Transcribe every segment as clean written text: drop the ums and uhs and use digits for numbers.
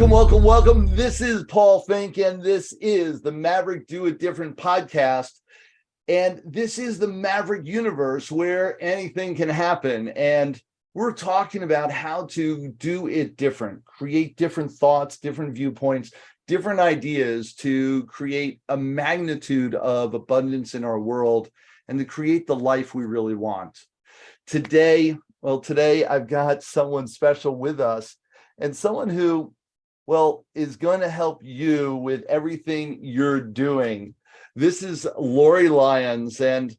Welcome. This is Paul Finck, and this is the Maverick Do It Different podcast. And this is the Maverick universe where anything can happen. And we're talking about how to do it different, create different thoughts, different viewpoints, different ideas to create a magnitude of abundance in our world and to create the life we really want. Today I've got someone special with us, and someone who, is going to help you with everything you're doing. This is Lyons, and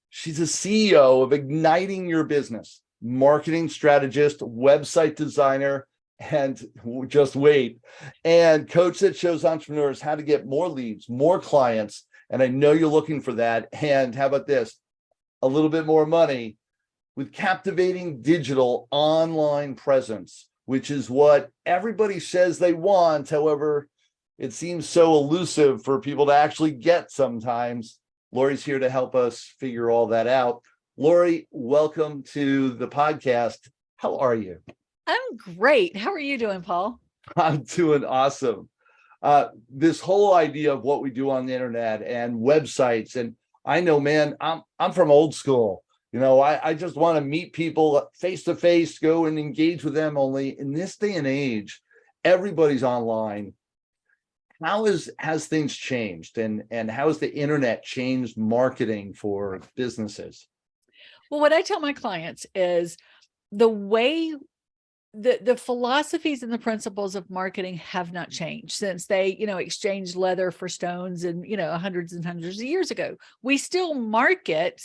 she's a CEO of Igniting Your Business, marketing strategist, website designer, and just wait, and coach that shows entrepreneurs how to get more leads, more clients. And I know you're looking for that. And how about this? A little bit more money with captivating digital online presence, which is what everybody says they want. However, it seems so elusive for people to actually get sometimes. Lori's here to help us figure all that out. Lori, welcome to the podcast. How are you? I'm great. How are you doing, Paul? I'm doing awesome. This whole idea of what we do on the internet and websites, and I know, man, I'm from old school. I just want to meet people face to face, go and engage with them. Only in this day and age, everybody's online. How has things changed, and how has the internet changed marketing for businesses? Well, what I tell my clients is the way the philosophies and the principles of marketing have not changed since they, exchanged leather for stones and, hundreds and hundreds of years ago. We still market,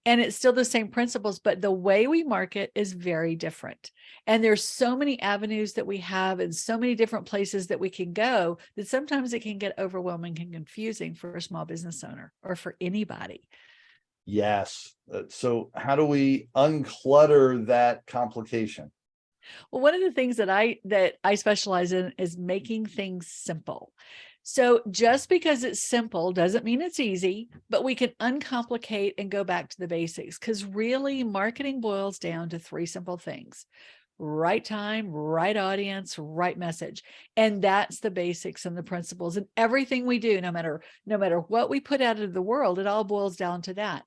and it's still the same principles, but the way we market is very different. And there's so many avenues that we have and so many different places that we can go that sometimes it can get overwhelming and confusing for a small business owner or for anybody. Yes. So how do we unclutter that complication? Well, one of the things that I specialize in is making things simple. So just because it's simple doesn't mean it's easy, but we can uncomplicate and go back to the basics, because really marketing boils down to three simple things: right time, right audience, right message. And that's the basics and the principles. And everything we do, no matter what we put out into the world, it all boils down to that.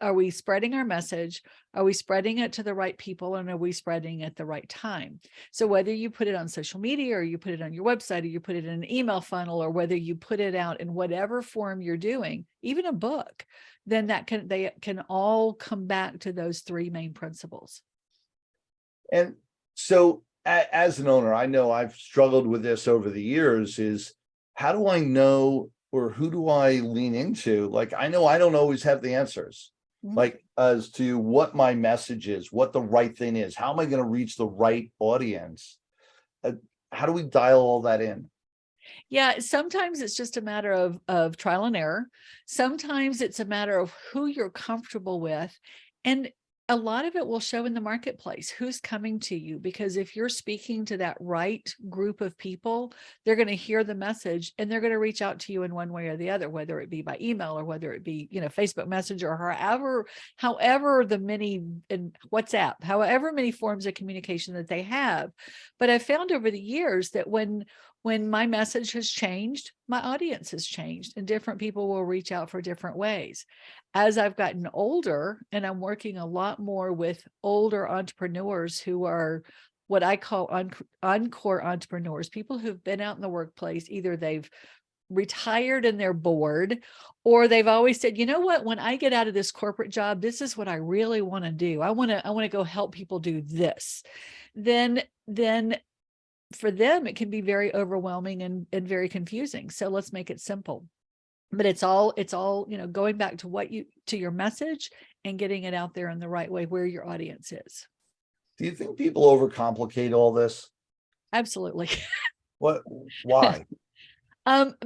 Are we spreading our message? Are we spreading it to the right people? And are we spreading it at the right time? So whether you put it on social media, or you put it on your website, or you put it in an email funnel, or whether you put it out in whatever form you're doing, even a book, then they can all come back to those three main principles. And so as an owner, I know I've struggled with this over the years, is how do I know, or who do I lean into? Like, I know I don't always have the answers, like as to what my message is, what the right thing is. How am I going to reach the right audience? How do we dial all that in? Yeah, sometimes it's just a matter of trial and error. Sometimes it's a matter of who you're comfortable with. And a lot of it will show in the marketplace, who's coming to you, because if you're speaking to that right group of people, they're going to hear the message and they're going to reach out to you in one way or the other, whether it be by email or whether it be, Facebook Messenger, or however the many, in WhatsApp, however many forms of communication that they have. But I've found over the years that when my message has changed, my audience has changed, and different people will reach out for different ways. As I've gotten older, and I'm working a lot more with older entrepreneurs who are what I call encore entrepreneurs, people who've been out in the workplace. Either they've retired and they're bored, or they've always said, you know what, when I get out of this corporate job, this is what I really want to do. I want to go help people do this. Then for them, it can be very overwhelming and very confusing. So let's make it simple. But it's all, going back to your message and getting it out there in the right way where your audience is. Do you think people overcomplicate all this? Absolutely. Why?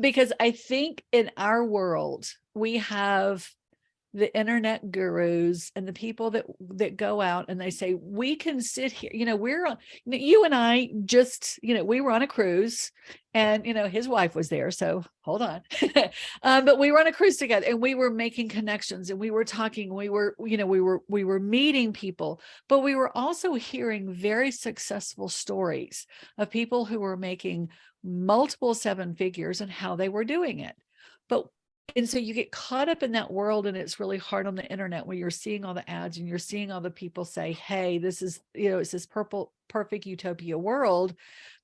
Because I think in our world, we have the internet gurus and the people that go out and they say, we can sit here, we're on, you and I just, we were on a cruise, and, his wife was there. So hold on. But we were on a cruise together, and we were making connections, and we were talking, we were meeting people, but we were also hearing very successful stories of people who were making multiple seven figures and how they were doing it. And so you get caught up in that world, and it's really hard on the internet when you're seeing all the ads and you're seeing all the people say, hey, this is, it's this perfect utopia world,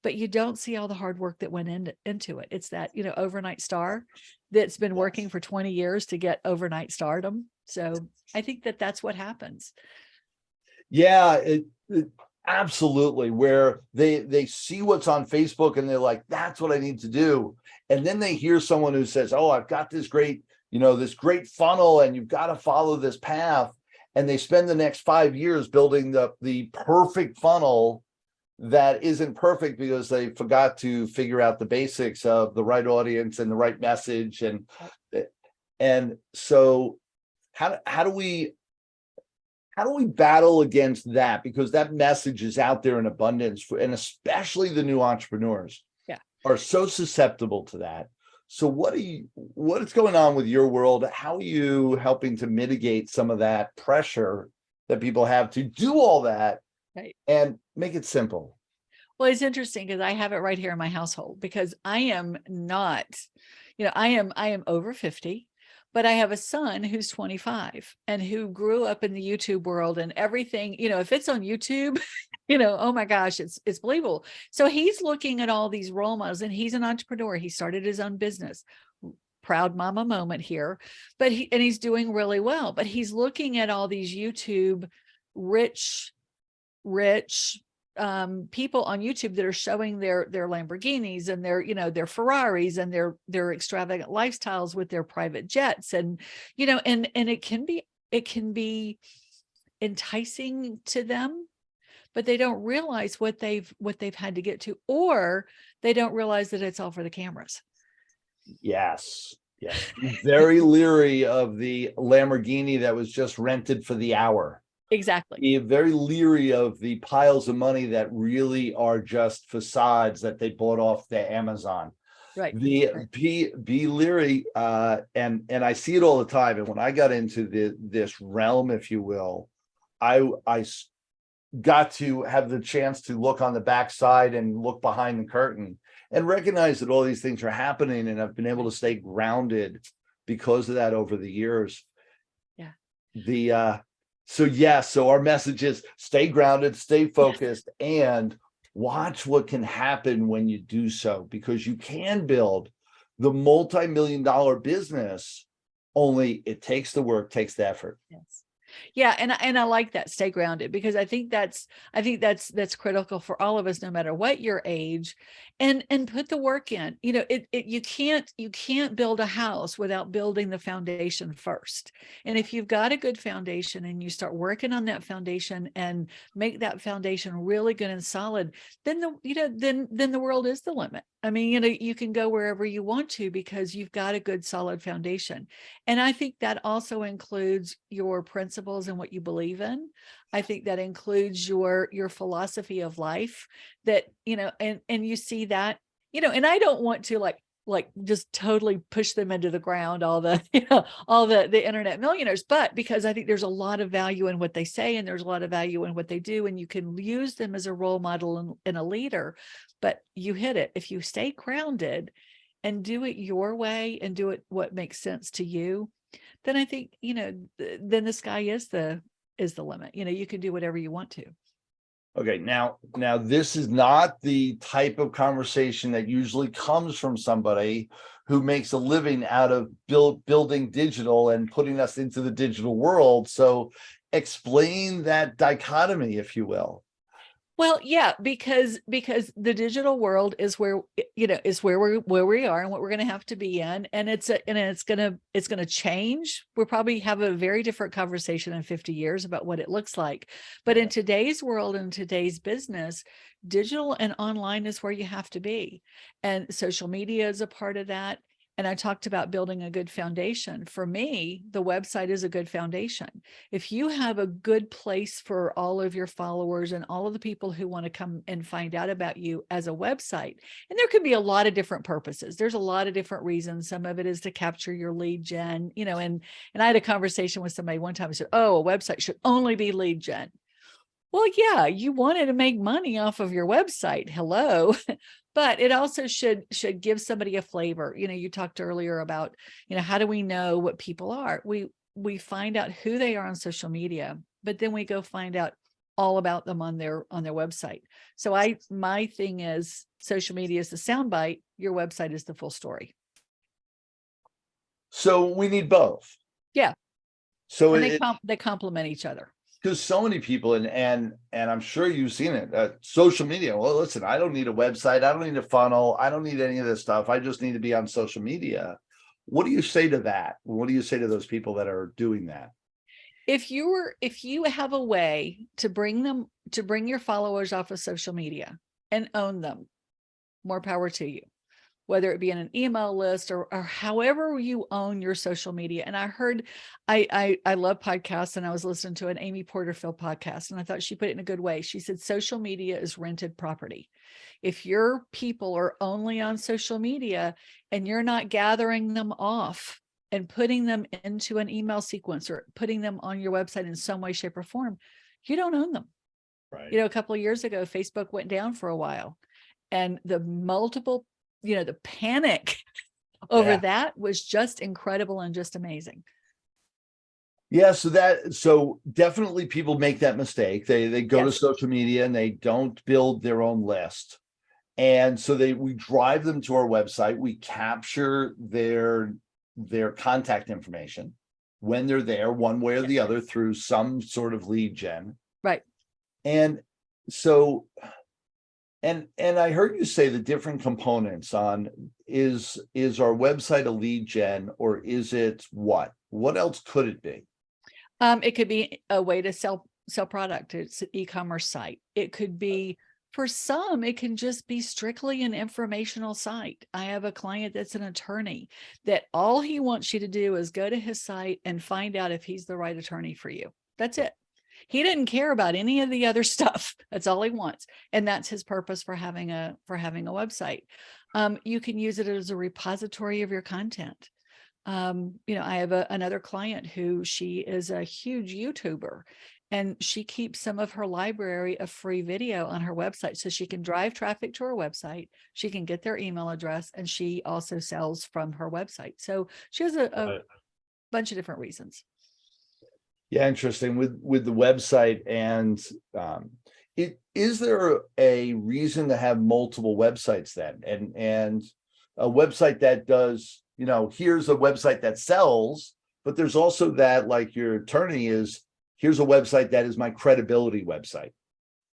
but you don't see all the hard work that went into it. It's that, overnight star that's been working for 20 years to get overnight stardom. So I think that's what happens. Yeah, absolutely. Where they see what's on Facebook and they're like, that's what I need to do. And then they hear someone who says, oh, I've got this great, this great funnel, and you've got to follow this path. And they spend the next 5 years building the perfect funnel that isn't perfect because they forgot to figure out the basics of the right audience and the right message. And so how do we battle against that? Because that message is out there in abundance, and especially the new entrepreneurs are so susceptible to that. So what is going on with your world? How are you helping to mitigate some of that pressure that people have to do all that and make it simple? Well, it's interesting because I have it right here in my household, because I am not, I am over 50. But I have a son who's 25 and who grew up in the YouTube world, and everything, if it's on YouTube, oh my gosh, it's believable. So he's looking at all these role models, and he's an entrepreneur. He started his own business. Proud mama moment here, but he's doing really well. But he's looking at all these YouTube rich people on YouTube that are showing their Lamborghinis and their Ferraris and their extravagant lifestyles with their private jets, and and it can be enticing to them, but they don't realize what they've had to get to, or they don't realize that it's all for the cameras. Yes. Very leery of the Lamborghini that was just rented for the hour. Exactly. Be very leery of the piles of money that really are just facades that they bought off the Amazon. Right. Be leery, and I see it all the time. And when I got into this realm, if you will, I got to have the chance to look on the backside and look behind the curtain and recognize that all these things are happening, and I've been able to stay grounded because of that over the years. Yeah. So our message is stay grounded, stay focused, and watch what can happen when you do so, because you can build the multi-million-dollar business, only it takes the work, takes the effort. Yes. Yeah. And I like that, stay grounded, because I think that's critical for all of us, no matter what your age, and put the work in. You can't build a house without building the foundation first. And if you've got a good foundation and you start working on that foundation and make that foundation really good and solid, then the world is the limit. I mean, you can go wherever you want to because you've got a good solid foundation. And I think that also includes your principles and what you believe in. I think that includes your philosophy of life, that, and you see that, and I don't want to like just totally push them into the ground, all the internet millionaires, but because I think there's a lot of value in what they say, and there's a lot of value in what they do, and you can use them as a role model and a leader. But you hit it. If you stay grounded and do it your way and do it what makes sense to you, then I think, then the sky is the limit. You can do whatever you want to. Okay, now this is not the type of conversation that usually comes from somebody who makes a living out of building digital and putting us into the digital world. So explain that dichotomy, if you will. Well, yeah, because the digital world is where where we are and what we're going to have to be in, and it's going to change. We'll probably have a very different conversation in 50 years about what it looks like. But in today's world and today's business, digital and online is where you have to be, and social media is a part of that. And I talked about building a good foundation. For me, the website is a good foundation. If you have a good place for all of your followers and all of the people who want to come and find out about you as a website, and there could be a lot of different purposes. There's a lot of different reasons. Some of it is to capture your lead gen, and I had a conversation with somebody one time who said, oh, a website should only be lead gen. Well, yeah, you wanted to make money off of your website. Hello. But it also should give somebody a flavor. You talked earlier about, how do we know what people are? We find out who they are on social media, but then we go find out all about them on their website. So my thing is social media is the soundbite. Your website is the full story. So we need both. Yeah. So they complement each other. Because so many people, and I'm sure you've seen it, social media. Well, listen, I don't need a website. I don't need a funnel. I don't need any of this stuff. I just need to be on social media. What do you say to that? What do you say to those people that are doing that? If you have a way to bring your followers off of social media and own them, more power to you. Whether it be in an email list or however you own your social media. And I heard, I love podcasts, and I was listening to an Amy Porterfield podcast, and I thought she put it in a good way. She said, social media is rented property. If your people are only on social media and you're not gathering them off and putting them into an email sequence or putting them on your website in some way, shape, or form, you don't own them. Right. A couple of years ago, Facebook went down for a while, and the the panic over that was just incredible and just amazing. Yeah. So definitely people make that mistake. They go to social media and they don't build their own list. And so we drive them to our website. We capture their contact information when they're there, one way or the other, through some sort of lead gen. Right. And so, and I heard you say the different components on is our website a lead gen, or is it what? What else could it be? It could be a way to sell product. It's an e-commerce site. It could be, for some, it can just be strictly an informational site. I have a client that's an attorney that all he wants you to do is go to his site and find out if he's the right attorney for you. That's it. He didn't care about any of the other stuff. That's all he wants. And that's his purpose for having a website. You can use it as a repository of your content. I have another client who, she is a huge YouTuber, and she keeps some of her library of free video on her website so she can drive traffic to her website. She can get their email address, and she also sells from her website. So she has a bunch of different reasons. Yeah, interesting with the website. And is there a reason to have multiple websites then? And a website that does, here's a website that sells, but there's also that, like your attorney is, here's a website that is my credibility website.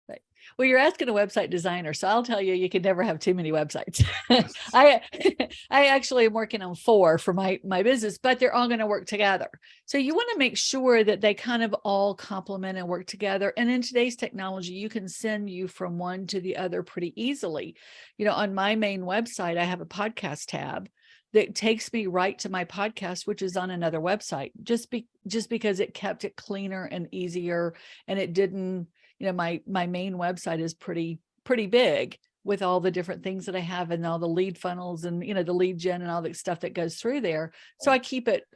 Right. Well, you're asking a website designer, so I'll tell you, you can never have too many websites. I actually am working on 4 for my business, but they're all going to work together. So you want to make sure that they kind of all complement and work together. And in today's technology, you can send you from one to the other pretty easily. On my main website, I have a podcast tab that takes me right to my podcast, which is on another website, just because it kept it cleaner and easier. And it didn't, my main website is pretty big with all the different things that I have and all the lead funnels and, the lead gen and all the stuff that goes through there. So I keep it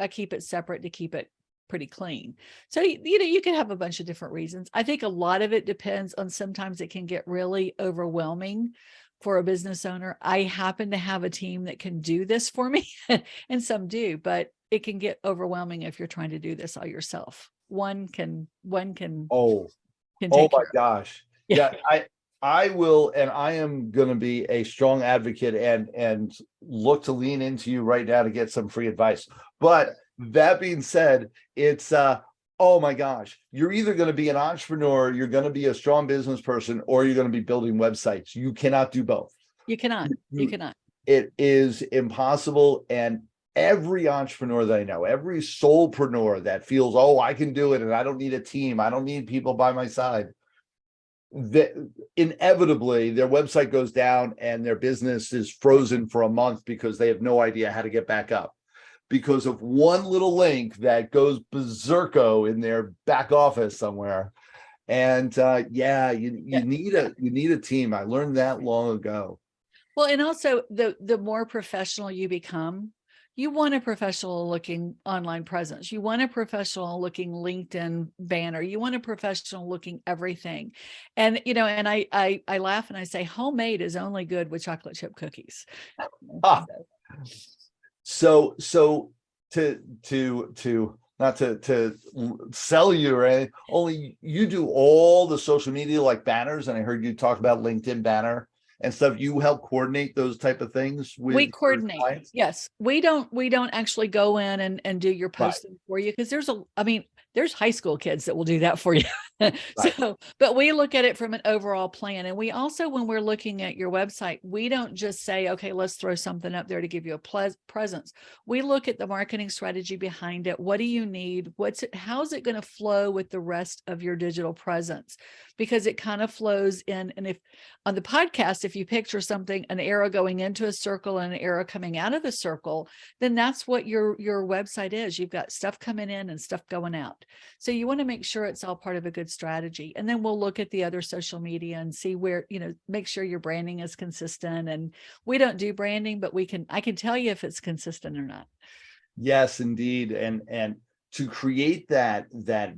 separate to keep it pretty clean. So, you can have a bunch of different reasons. I think a lot of it depends on, sometimes it can get really overwhelming for a business owner. I happen to have a team that can do this for me and some do, but it can get overwhelming if you're trying to do this all yourself. One can Oh my gosh. Yeah. I will, and I am going to be a strong advocate and look to lean into you right now to get some free advice. But that being said, it's oh my gosh, you're either going to be an entrepreneur, you're going to be a strong business person, or you're going to be building websites. You cannot do both. You cannot. It is impossible. And every entrepreneur that I know, every solopreneur that feels, oh, I can do it and I don't need a team, I don't need people by my side, inevitably their website goes down and their business is frozen for a month because they have no idea how to get back up because of one little link that goes berserko in their back office somewhere. And you need a team. I learned that long ago. Well, and also the more professional you become, you want a professional looking online presence. You want a professional looking LinkedIn banner. You want a professional looking everything. And, and I laugh and I say, homemade is only good with chocolate chip cookies. Ah, so to not to sell you or anything, only you do all the social media like banners. And I heard you talk about LinkedIn banner and stuff. You help coordinate those type of things with we coordinate. clients? Yes. We don't actually go in and do your posting for you because there's high school kids that will do that for you. So, but we look at it from an overall plan. And we also, when we're looking at your website, we don't just say, okay, let's throw something up there to give you a presence. We look at the marketing strategy behind it. What do you need? How's it going to flow with the rest of your digital presence? Because it kind of flows in. And if on the podcast, if you picture something, an arrow going into a circle and an arrow coming out of the circle, then that's what your website is. You've got stuff coming in and stuff going out. So you want to make sure it's all part of a good strategy. And then we'll look at the other social media and see where, make sure your branding is consistent. And we don't do branding, but I can tell you if it's consistent or not. Yes, indeed. And to create that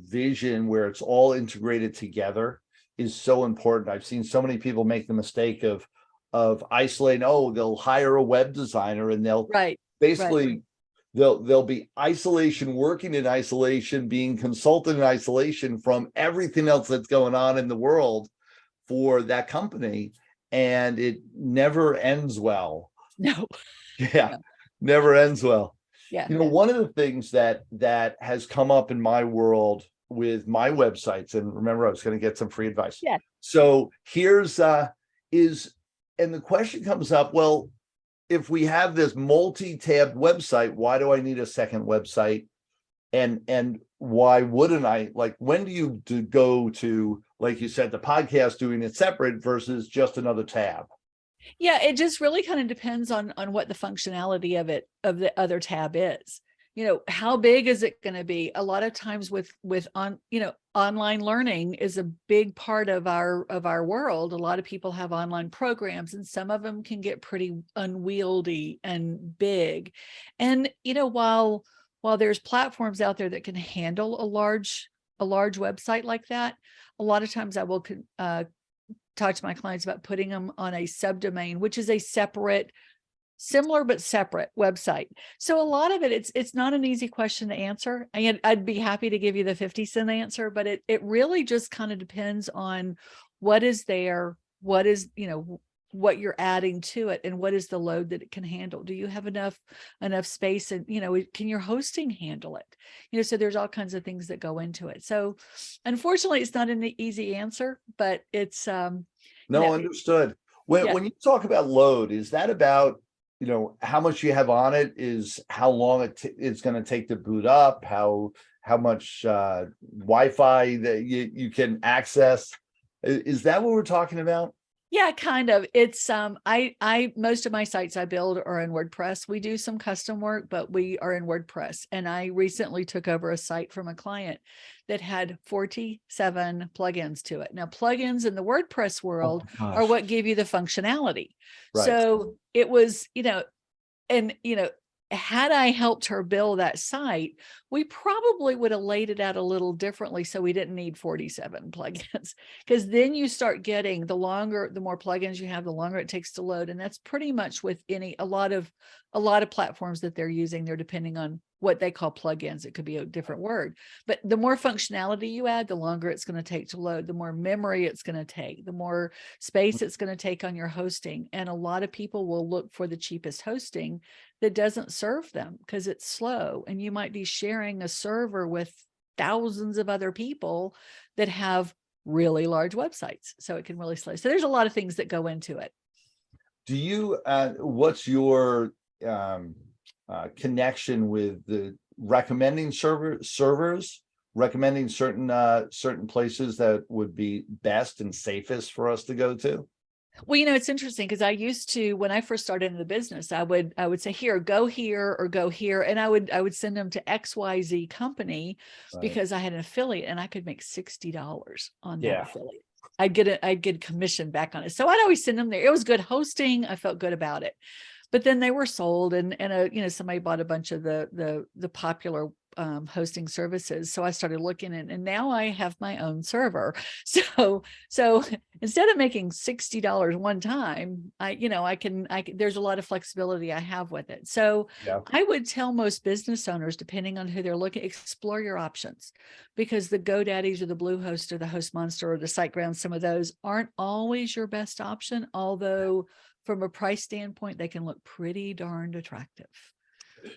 vision where it's all integrated together is so important. I've seen so many people make the mistake of isolating. Oh, they'll hire a web designer and they'll basically they'll be working in isolation, being consulted in isolation from everything else that's going on in the world for that company. And it never ends well. No. Yeah, never ends well. Yeah. One of the things that has come up in my world with my websites, and remember, I was going to get some free advice. Yeah. So here's and the question comes up, well, if we have this multi-tabbed website, why do I need a second website? And why wouldn't I? Like, when do you go to, like you said, the podcast doing it separate versus just another tab? Yeah, it just really kind of depends on what the functionality of the other tab is. How big is it going to be? A lot of times with online learning is a big part of our world. A lot of people have online programs and some of them can get pretty unwieldy and big. And, while there's platforms out there that can handle a large website like that, a lot of times I will talk to my clients about putting them on a subdomain, which is a similar but separate website. So a lot of it's not an easy question to answer. And I'd be happy to give you the 50-cent answer, but it really just kind of depends on what is there, what is, what you're adding to it, and what is the load that it can handle. Do you have enough space, and can your hosting handle it? So there's all kinds of things that go into it. So unfortunately it's not an easy answer, but it's Understood. When you talk about load, is that about how much you have on it, is how long it's going to take to boot up, how much Wi-Fi that you can access? Is that what we're talking about? Yeah, kind of. It's I most of my sites I build are in WordPress. We do some custom work, but we are in WordPress. And I recently took over a site from a client that had 47 plugins to it. Now, plugins in the WordPress world are what give you the functionality. Right. So it was, had I helped her build that site, we probably would have laid it out a little differently so we didn't need 47 plugins. Because then you start getting the more plugins you have, the longer it takes to load. And that's pretty much with a lot of platforms that they're using. They're depending on what they call plugins. It could be a different word, but the more functionality you add, the longer it's going to take to load, the more memory it's going to take, the more space it's going to take on your hosting. And a lot of people will look for the cheapest hosting that doesn't serve them because it's slow. And you might be sharing a server with thousands of other people that have really large websites. So it can really slow. So there's a lot of things that go into it. Do you, what's your connection with the recommending servers recommending certain places that would be best and safest for us to go to? Well, it's interesting because I used to, when I first started in the business, I would say, here, go here or go here. And I would send them to XYZ company Right. because I had an affiliate and I could make $60 on that Yeah. affiliate. I'd get commission back on it. So I'd always send them there. It was good hosting. I felt good about it. But then they were sold, and somebody bought a bunch of the popular hosting services. So I started looking at, and now I have my own server. So instead of making $60 one time, I can there's a lot of flexibility I have with it. So Yeah. I would tell most business owners, depending on who they're looking, explore your options, because the GoDaddies or the Bluehost or the Host Monster or the SiteGround, some of those aren't always your best option, although from a price standpoint, they can look pretty darned attractive.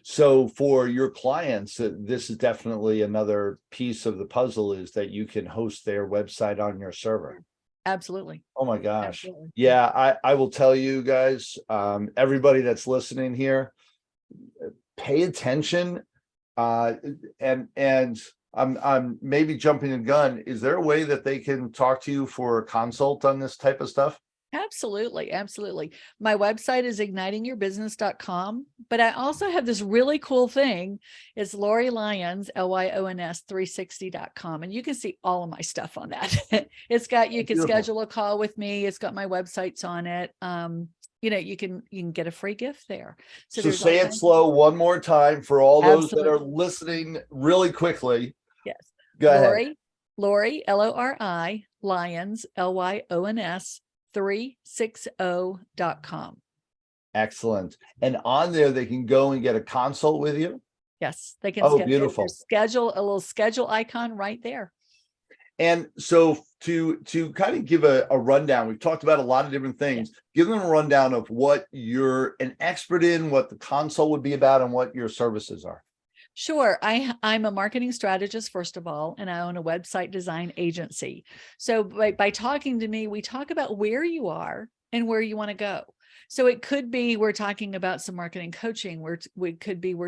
So for your clients, this is definitely another piece of the puzzle, is that you can host their website on your server. Absolutely. Oh my gosh. Absolutely. Yeah, I will tell you guys, everybody that's listening here, pay attention. And I'm maybe jumping the gun. Is there a way that they can talk to you for a consult on this type of stuff? Absolutely. Absolutely. My website is ignitingyourbusiness.com, but I also have this really cool thing. It's Lori Lyons, Lyons 360.com. And you can see all of my stuff on that. You can schedule a call with me. It's got my websites on it. You can get a free gift there. So say it slow one more time for all those that are listening really quickly. Yes. Go ahead. Lori, Lori, Lyons, Lyons 360.com. Excellent. And on there, they can go and get a consult with you. Yes, they can. Oh, beautiful. Schedule a little schedule icon right there. And so to kind of give a rundown, we've talked about a lot of different things. Yeah. Give them a rundown of what you're an expert in, what the consult would be about, and what your services are. Sure. I'm a marketing strategist, first of all, and I own a website design agency. So by talking to me, we talk about where you are and where you want to go. So it could be we're talking about some marketing coaching, we're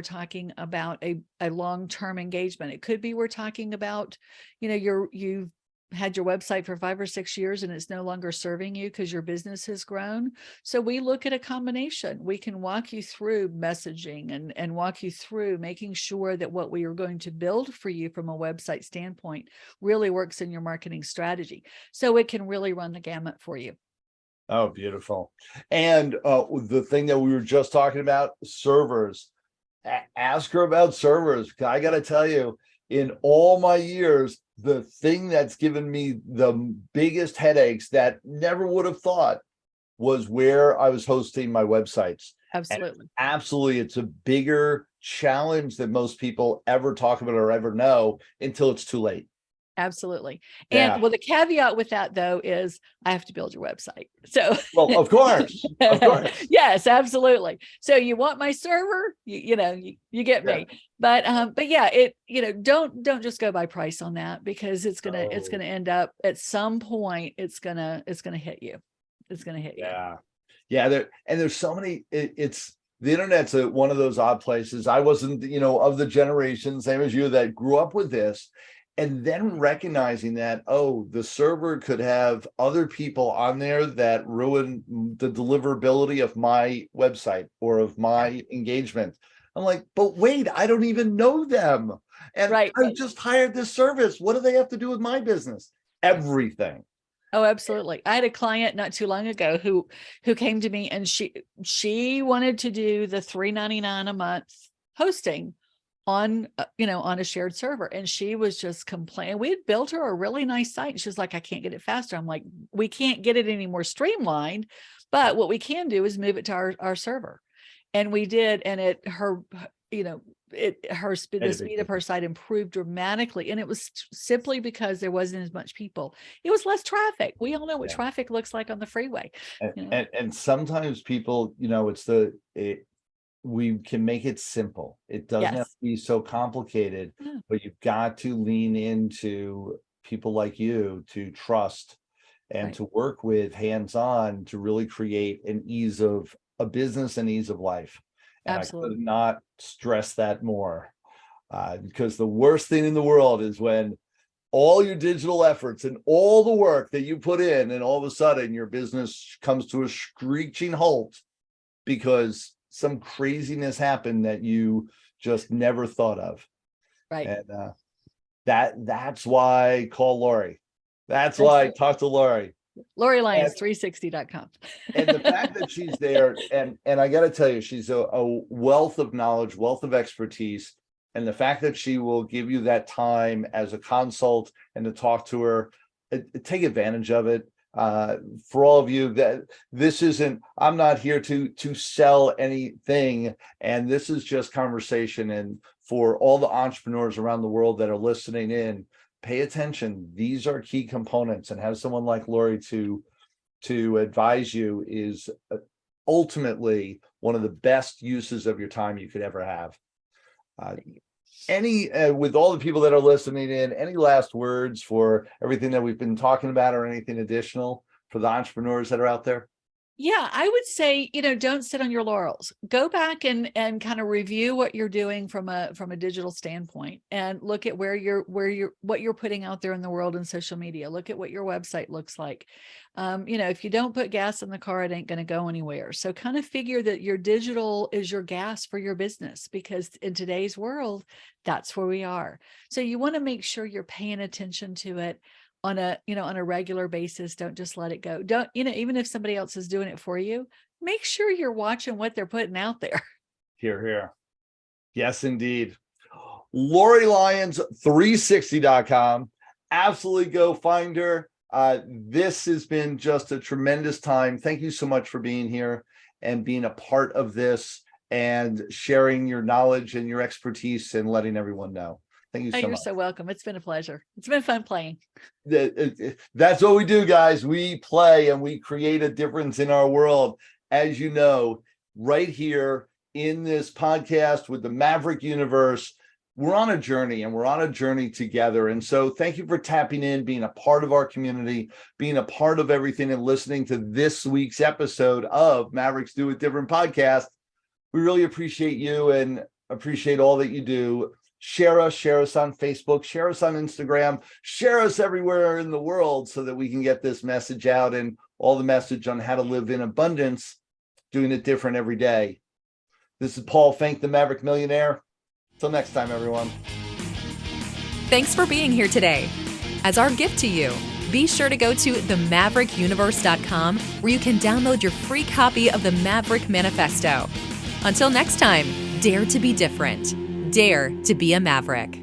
talking about a long-term engagement. It could be we're talking about, you've had your website for 5 or 6 years and it's no longer serving you because your business has grown. So we look at a combination. We can walk you through messaging and walk you through making sure that what we are going to build for you from a website standpoint really works in your marketing strategy. So it can really run the gamut for you. Oh, beautiful. And the thing that we were just talking about, servers. Ask her about servers. I got to tell you, in all my years, the thing that's given me the biggest headaches that never would have thought was where I was hosting my websites. Absolutely. And absolutely. It's a bigger challenge than most people ever talk about or ever know until it's too late. Absolutely. And well, the caveat with that though is I have to build your website. So well, of course. Yes, absolutely. So you want my server, you get me. But yeah, don't just go by price on that, because it's gonna end up at some point, it's gonna hit you. It's gonna hit you. Yeah. There's so many, the internet's one of those odd places. I wasn't, of the generation, same as you, that grew up with this. And then recognizing that, the server could have other people on there that ruin the deliverability of my website or of my engagement. I'm like, but wait, I don't even know them. And I just hired this service. What do they have to do with my business? Everything. Oh, absolutely. I had a client not too long ago who came to me, and she wanted to do the $3.99 a month hosting on a shared server, and she was just complaining. We had built her a really nice site, and she's like, I can't get it faster. I'm like, we can't get it any more streamlined, but what we can do is move it to our server. And we did, and the speed of her site improved dramatically. And it was simply because there wasn't as much people. It was less traffic. We all know what traffic looks like on the freeway. And sometimes people, we can make it simple. It doesn't have to be so complicated, but you've got to lean into people like you to trust and to work with hands-on to really create an ease of a business and ease of life. And absolutely. I could not stress that more. Because the worst thing in the world is when all your digital efforts and all the work that you put in, and all of a sudden your business comes to a screeching halt because some craziness happened that you just never thought of. Right. And that's why call Lori. That's Right. why talk to Lori. Lori Lyons, 360.com. And the fact that she's there, and I got to tell you, she's a wealth of knowledge, wealth of expertise. And the fact that she will give you that time as a consult and to talk to her, take advantage of it. For all of you, that this isn't, I'm not here to sell anything. And this is just conversation. And for all the entrepreneurs around the world that are listening in, pay attention. These are key components, and have someone like Lori to advise you is ultimately one of the best uses of your time you could ever have. With all the people that are listening in, any last words for everything that we've been talking about, or anything additional for the entrepreneurs that are out there? Yeah, I would say, don't sit on your laurels. Go back and kind of review what you're doing from a digital standpoint, and look at what you're putting out there in the world in social media. Look at what your website looks like. If you don't put gas in the car, it ain't going to go anywhere. So kind of figure that your digital is your gas for your business, because in today's world, that's where we are. So you want to make sure you're paying attention to it on a regular basis. Don't just let it go. Don't, even if somebody else is doing it for you, make sure you're watching what they're putting out there. Hear, hear. Yes, indeed. Lori Lyons, 360.com. Absolutely go find her. This has been just a tremendous time. Thank you so much for being here and being a part of this and sharing your knowledge and your expertise and letting everyone know. Thank you so much. You're so welcome. It's been a pleasure. It's been fun playing. That's what we do, guys. We play and we create a difference in our world. As you know, right here in this podcast with the Maverick Universe, we're on a journey, and we're on a journey together. And so thank you for tapping in, being a part of our community, being a part of everything, and listening to this week's episode of Mavericks Do It Different podcast. We really appreciate you and appreciate all that you do. Share us on Facebook, share us on Instagram, share us everywhere in the world so that we can get this message out, and all the message on how to live in abundance, doing it different every day. This is Paul Finck, the Maverick Millionaire. Till next time, everyone. Thanks for being here today. As our gift to you, be sure to go to themaverickuniverse.com, where you can download your free copy of the Maverick Manifesto. Until next time, dare to be different. Dare to be a Maverick.